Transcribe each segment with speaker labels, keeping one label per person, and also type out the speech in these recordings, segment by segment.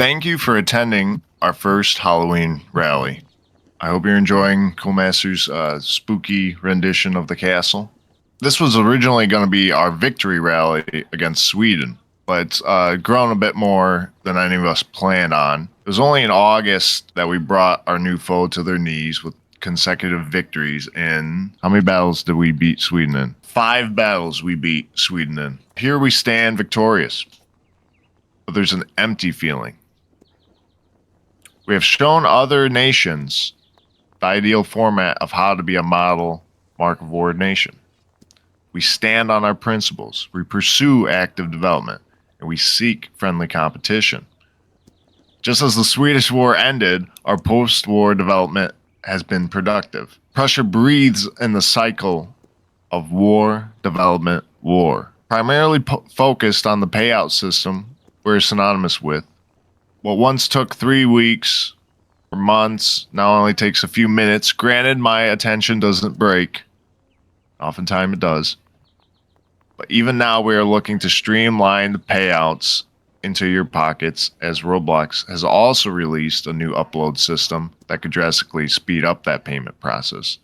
Speaker 1: Thank you for attending our first Halloween rally. I hope you're enjoying Coolmaster's spooky rendition of the castle. This was originally going to be our victory rally against Sweden, but it's grown a bit more than any of us planned on. It was only in August that we brought our new foe to their knees with consecutive victories in... How many battles did we beat Sweden in? 5 battles we beat Sweden in. Here we stand victorious, but there's an empty feeling. We have shown other nations the ideal format of how to be a model Mark of War nation. We stand on our principles, we pursue active development, and we seek friendly competition. Just as the Swedish War ended, our post-war development has been productive. Prussia breathes in the cycle of war, development, war. Primarily focused on the payout system we're synonymous with. What once took 3 weeks or months now only takes a few minutes. Granted, my attention doesn't break. Oftentimes it does. But even now we are looking to streamline the payouts into your pockets, as Roblox has also released a new upload system that could drastically speed up that payment process.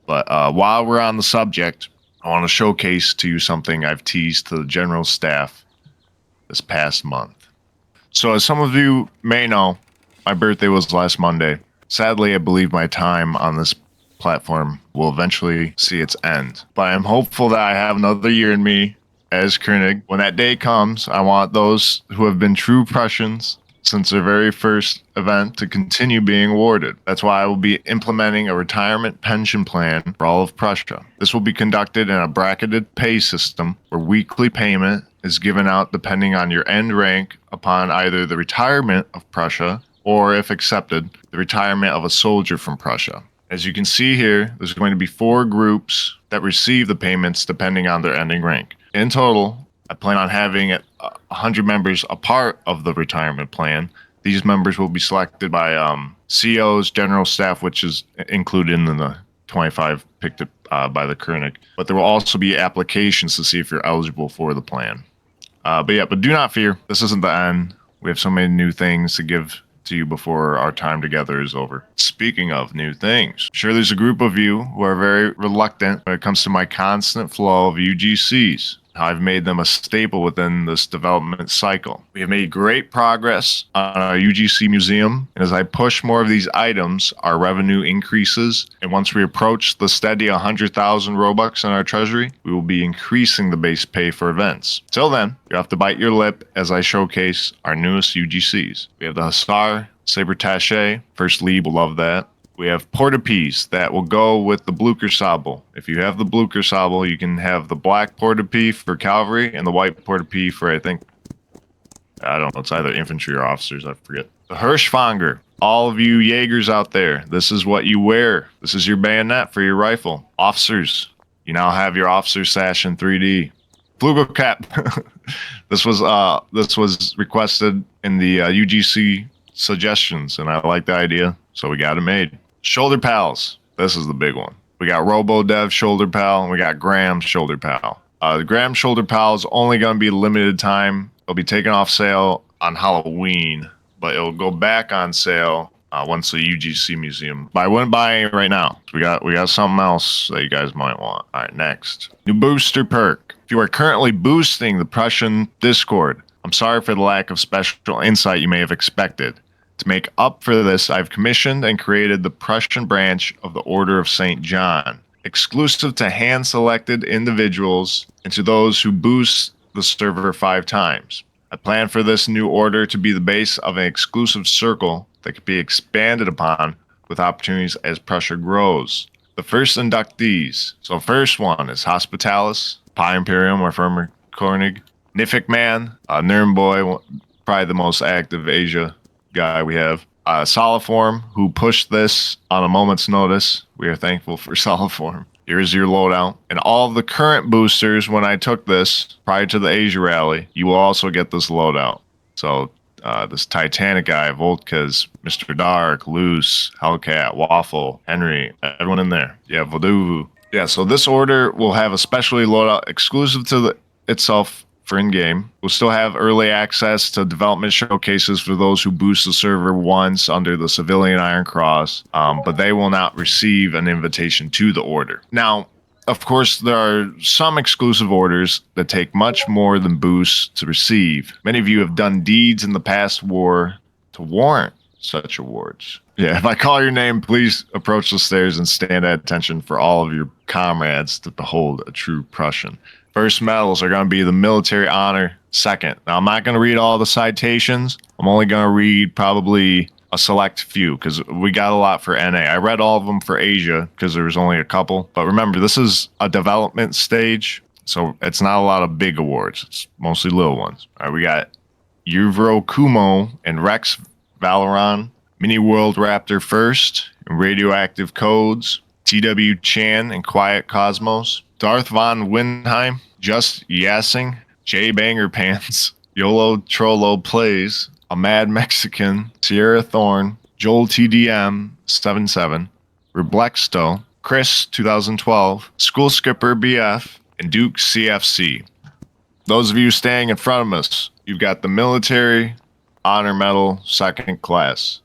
Speaker 1: But while we're on the subject, I want to showcase to you something I've teased to the general staff this past month. So as some of you may know, my birthday was last Monday. Sadly, I believe my time on this platform will eventually see its end. But I'm hopeful that I have another year in me as König. When that day comes, I want those who have been true Prussians since their very first event to continue being awarded. That's why I will be implementing a retirement pension plan for all of Prussia. This will be conducted in a bracketed pay system where weekly payment is given out depending on your end rank upon either the retirement of Prussia or, if accepted, the retirement of a soldier from Prussia. As you can see here, there's going to be 4 groups that receive the payments depending on their ending rank. In total, I plan on having 100 members a part of the retirement plan. These members will be selected by COs, general staff, which is included in the 25 picked by the König. But there will also be applications to see if you're eligible for the plan. But do not fear. This isn't the end. We have so many new things to give to you before our time together is over. Speaking of new things, I'm sure there's a group of you who are very reluctant when it comes to my constant flow of UGCs. How I've made them a staple within this development cycle. We have made great progress on our UGC museum, and as I push more of these items, our revenue increases, and once we approach the steady 100,000 Robux in our treasury, we will be increasing the base pay for events. Till then, you have to bite your lip as I showcase our newest UGCs. We have the Hussar Saber Taché. First Lead will love that. We have Portapes that will go with the Blucher Sabel. If you have the Blucher Sabel, you can have the black Portape for cavalry and the white Portape for, I don't know, it's either infantry or officers, I forget. The Hirschfanger. All of you Jaegers out there, this is what you wear. This is your bayonet for your rifle. Officers, you now have your officer sash in 3D. Flugel cap. This was requested in the UGC suggestions, and I like the idea, so we got it made. Shoulder pals. This is the big one. We got RoboDev shoulder pal, and we got Graham shoulder pal. The Graham shoulder pal is only going to be limited time. It'll be taken off sale on Halloween, but it'll go back on sale once the UGC museum. But I wouldn't buy it right now. We got something else that you guys might want. All right, next. New Booster Perk. If you are currently boosting the Prussian Discord, I'm sorry for the lack of special insight you may have expected. To make up for this, I've commissioned and created the Prussian branch of the Order of St. John, exclusive to hand-selected individuals and to those who boost the server 5 times. I plan for this new order to be the base of an exclusive circle that could be expanded upon with opportunities as Prussia grows. The first inductees. So first one is Hospitalis, Pi Imperium or former König, Nifik Man, Nirnboy, probably the most active Asia guy we have. Soliform, who pushed this on a moment's notice. We are thankful for Soliform. Here's your loadout. And all of the current boosters, when I took this prior to the Asia rally, you will also get this loadout. So this Titanic guy, Voltka's, Mr. Dark, Loose, Hellcat, Waffle, Henry, everyone in there. Yeah, Voodoo. Yeah, so this order will have a specialty loadout exclusive to itself for in-game. We'll still have early access to development showcases for those who boost the server once under the civilian Iron Cross, but they will not receive an invitation to the order. Now, of course, there are some exclusive orders that take much more than boosts to receive. Many of you have done deeds in the past war to warrant such awards. Yeah, if I call your name, please approach the stairs and stand at attention for all of your comrades to behold a true Prussian. First medals are going to be the military honor second. Now, I'm not going to read all the citations. I'm only going to read probably a select few because we got a lot for NA. I read all of them for Asia because there was only a couple. But remember, this is a development stage, so it's not a lot of big awards. It's mostly little ones. All right, we got Yuvro Kumo and Rex Valoran, Mini World Raptor First, and Radioactive Codes, TW Chan and Quiet Cosmos, Darth Von Windheim, Just Yassing, J Banger Pants, YOLO Trollo Plays, A Mad Mexican, Sierra Thorn, Joel TDM 77, Reblexto, Chris 2012, School Skipper BF, and Duke CFC. Those of you staying in front of us, you've got the military honor medal second class.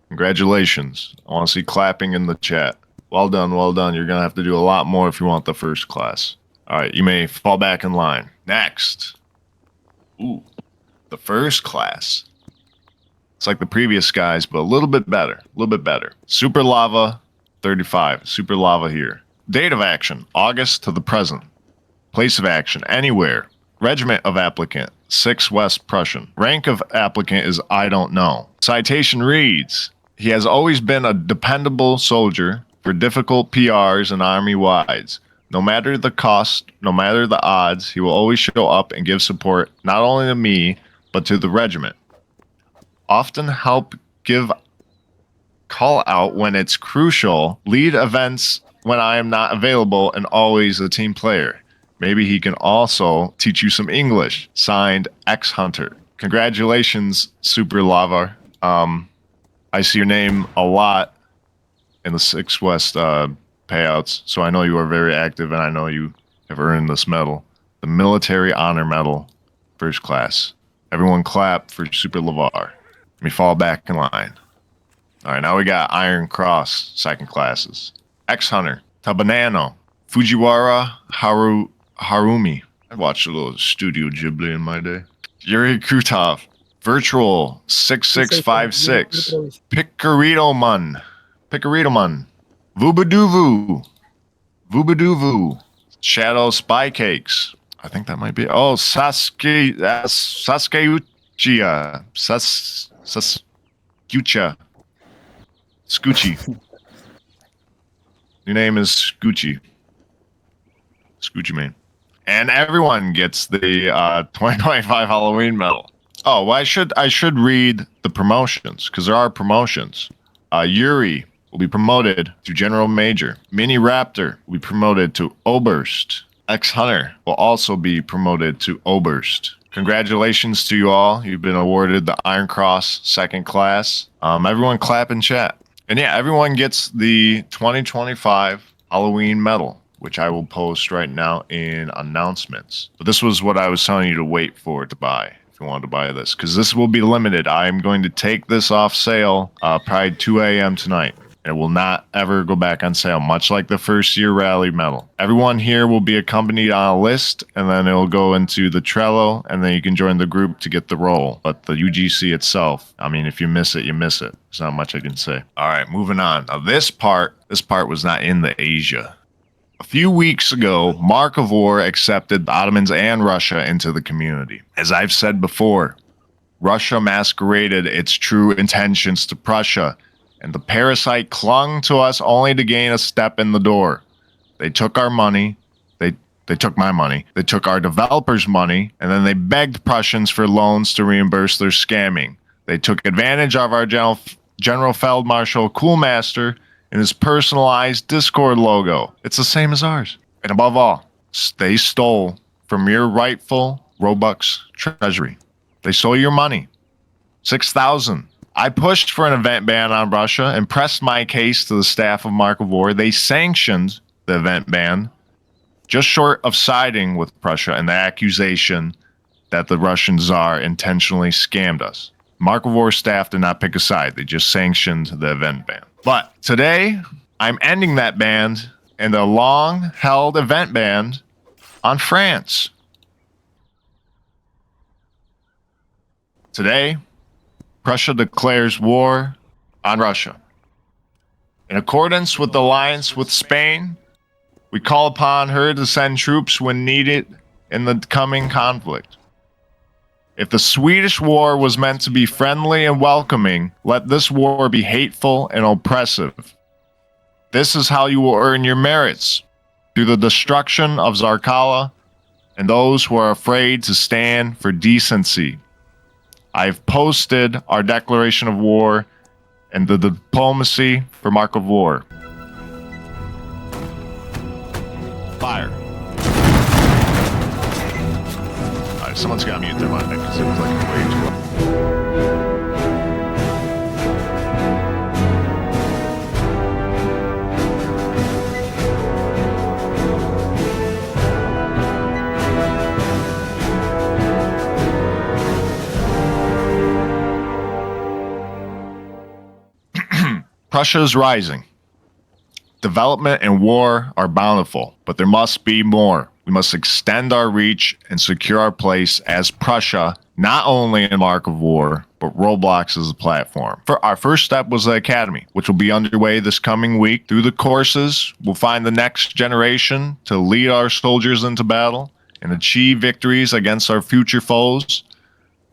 Speaker 1: Congratulations. I want to see clapping in the chat. Well done, well done. You're going to have to do a lot more if you want the first class. All right, you may fall back in line. Next. Ooh, the first class. It's like the previous guys, but a little bit better. A little bit better. Super Lava 35. Super Lava here. Date of action, August to the present. Place of action, anywhere. Regiment of applicant, 6 West Prussian. Rank of applicant is I don't know. Citation reads, he has always been a dependable soldier for difficult PRs and army wides. No matter the cost, no matter the odds, he will always show up and give support not only to me, but to the regiment. Often help give call out when it's crucial, lead events when I am not available, and always a team player. Maybe he can also teach you some English. Signed, X Hunter. Congratulations, Super Lava. I see your name a lot in the 6 West payouts, so I know you are very active, and I know you have earned this medal. The Military Honor Medal, first class. Everyone clap for Super Lavar. Let me fall back in line. All right, now we got Iron Cross, second classes. X Hunter, Tabanano, Fujiwara Harumi. I watched a little Studio Ghibli in my day. Yuri Krutov, Virtual 6656, Picaritoman, Vubaduvu, Shadow Spy Cakes. I think that might be. Oh, Saskeuchia, Scoochie. Your name is Scoochie. Scoochie Man. And everyone gets the 2025 Halloween medal. Oh, well, I should read the promotions, because there are promotions. Yuri will be promoted to General Major. Mini Raptor will be promoted to Oberst. X Hunter will also be promoted to Oberst. Congratulations to you all. You've been awarded the Iron Cross second class. Everyone clap and chat. And yeah, everyone gets the 2025 Halloween medal, which I will post right now in announcements. But this was what I was telling you to wait for to buy, if you wanted to buy this, because this will be limited. I'm going to take this off sale probably 2 a.m. tonight. It will not ever go back on sale, much like the first year rally medal. Everyone here will be accompanied on a list, and then it will go into the Trello, and then you can join the group to get the role. But the UGC itself, I mean, if you miss it, you miss it. There's not much I can say. All right, moving on. Now this part was not in the Asia. A few weeks ago, Mark of War accepted the Ottomans and Russia into the community. As I've said before, Russia masqueraded its true intentions to Prussia, and the parasite clung to us only to gain a step in the door. They took our money, they took my money, they took our developers' money, and then they begged Prussians for loans to reimburse their scamming. They took advantage of our General Feldmarschall Coolmaster and his personalized Discord logo. It's the same as ours. And above all, they stole from your rightful Robux treasury. They stole your money. 6,000. I pushed for an event ban on Russia and pressed my case to the staff of Mark of War. They sanctioned the event ban, just short of siding with Prussia and the accusation that the Russian Tsar intentionally scammed us. Mark of War staff did not pick a side. They just sanctioned the event ban. But today, I'm ending that ban and a long-held event ban on France. Today, Prussia declares war on Russia. In accordance with the alliance with Spain, we call upon her to send troops when needed in the coming conflict. If the Swedish war was meant to be friendly and welcoming, let this war be hateful and oppressive. This is how you will earn your merits, through the destruction of Barcala and those who are afraid to stand for decency. I've posted our declaration of war and the diplomacy for Mark of War. Fire. Alright, someone's got to mute their mic because it was like way too loud. Prussia is rising. Development and war are bountiful, but there must be more. We must extend our reach and secure our place as Prussia, not only in Mark of War, but Roblox as a platform. Our first step was the Academy, which will be underway this coming week. Through the courses, we'll find the next generation to lead our soldiers into battle and achieve victories against our future foes.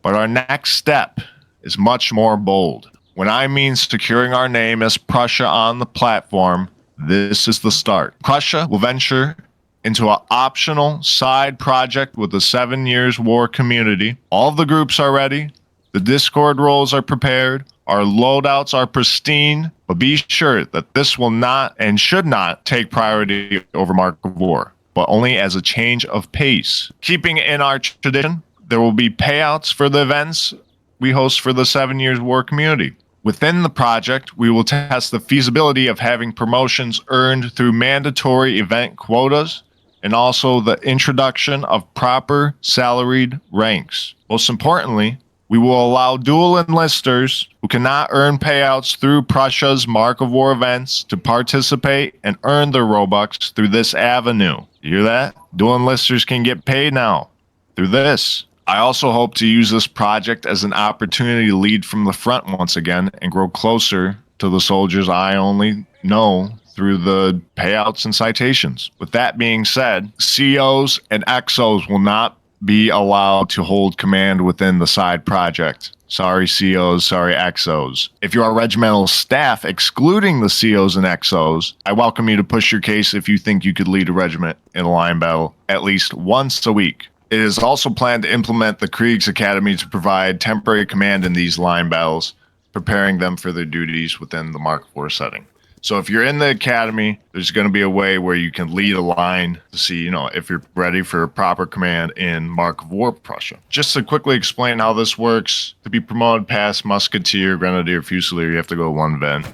Speaker 1: But our next step is much more bold. When I mean securing our name as Prussia on the platform, this is the start. Prussia will venture into an optional side project with the 7 Years War community. All of the groups are ready. The Discord roles are prepared. Our loadouts are pristine. But be sure that this will not and should not take priority over Mark of War, but only as a change of pace. Keeping in our tradition, there will be payouts for the events we host for the 7 Years War community. Within the project, we will test the feasibility of having promotions earned through mandatory event quotas and also the introduction of proper salaried ranks. Most importantly, we will allow dual enlisters who cannot earn payouts through Prussia's Mark of War events to participate and earn their Robux through this avenue. You hear that? Dual enlisters can get paid now through this. I also hope to use this project as an opportunity to lead from the front once again and grow closer to the soldiers I only know through the payouts and citations. With that being said, COs and XOs will not be allowed to hold command within the side project. Sorry COs, sorry XOs. If you are regimental staff excluding the COs and XOs, I welcome you to push your case if you think you could lead a regiment in a line battle at least once a week. It is also planned to implement the Krieg's Academy to provide temporary command in these line battles, preparing them for their duties within the Mark IV setting. So if you're in the Academy, there's going to be a way where you can lead a line to see, if you're ready for proper command in Mark of War Prussia. Just to quickly explain how this works, to be promoted past Musketeer, Grenadier, Fusilier, you have to go 1 event.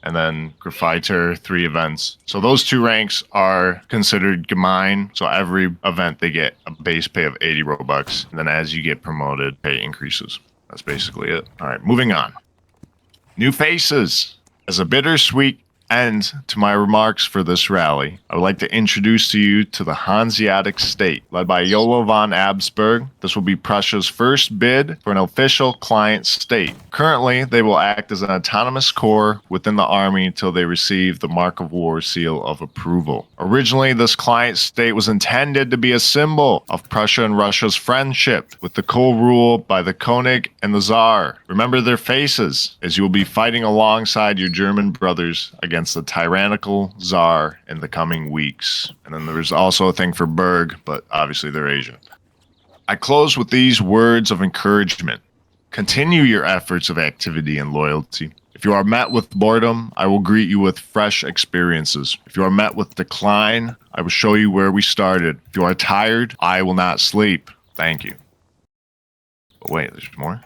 Speaker 1: And then Graffiter, 3 events. So those 2 ranks are considered gemein. So every event they get a base pay of 80 Robux. And then as you get promoted, pay increases. That's basically it. All right, moving on. New faces. As a bittersweet end to my remarks for this rally, I would like to introduce to you to the Hanseatic State, led by Yolo von Absberg. This will be Prussia's first bid for an official client state. Currently, they will act as an autonomous corps within the army until they receive the Mark of War seal of approval. Originally, this client state was intended to be a symbol of Prussia and Russia's friendship, with the co-rule by the König and the Tsar. Remember their faces, as you will be fighting alongside your German brothers against the tyrannical Tsar in the coming weeks. And then there's also a thing for Berg, but obviously they're Asian. I close with these words of encouragement. Continue your efforts of activity and loyalty. If you are met with boredom, I will greet you with fresh experiences. If you are met with decline, I will show you where we started. If you are tired, I will not sleep. Thank you. But wait, there's more.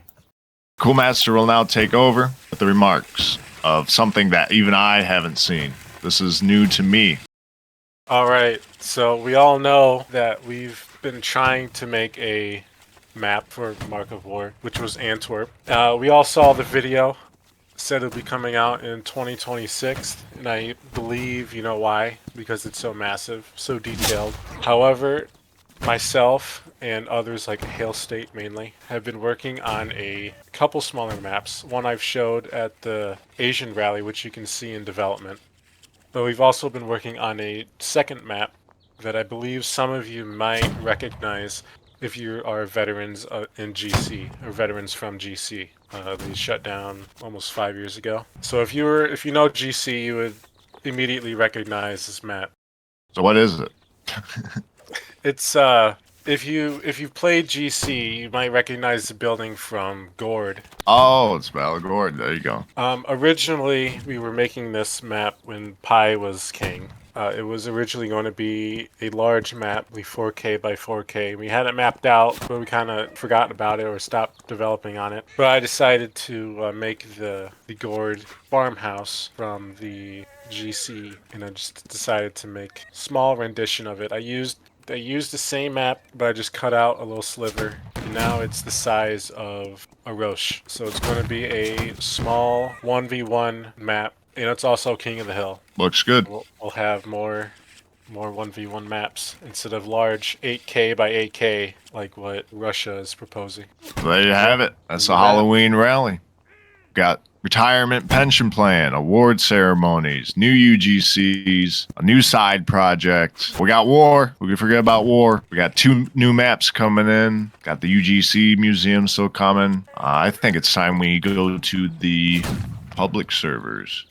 Speaker 1: Coolmaster will now take over with the remarks of something that even I haven't seen. This is new to me.
Speaker 2: All right, so we all know that we've been trying to make a map for Mark of War, which was Antwerp. We all saw the video. Said it'll be coming out in 2026, and I believe you know why, because it's so massive, so detailed. However, myself and others like Hail State mainly have been working on a couple smaller maps. One I've showed at the Asian rally, which you can see in development. But we've also been working on a second map that I believe some of you might recognize if you are veterans in GC or veterans from GC. They shut down almost 5 years ago. So if you know GC, you would immediately recognize this map.
Speaker 1: So what is it?
Speaker 2: It's if you've played GC, you might recognize the building from Gord.
Speaker 1: Oh, it's Malagord. There you go.
Speaker 2: Originally, we were making this map when Pi was king. It was originally going to be a large map, 4K by 4K. We had it mapped out, but we kind of forgot about it or stopped developing on it. But I decided to make the Gord farmhouse from the GC, and I just decided to make a small rendition of it. I used the same map, but I just cut out a little sliver. And now it's the size of a Roche. So it's going to be a small 1v1 map. And it's also King of the Hill.
Speaker 1: Looks good.
Speaker 2: We'll have more 1v1 maps instead of large 8K by 8K like what Russia is proposing.
Speaker 1: There you have it. That's a Halloween rally. Got retirement pension plan, award ceremonies, new UGCs, a new side project. We got war. We can forget about war. We got 2 new maps coming in. Got the UGC museum still coming. I think it's time we go to the public servers.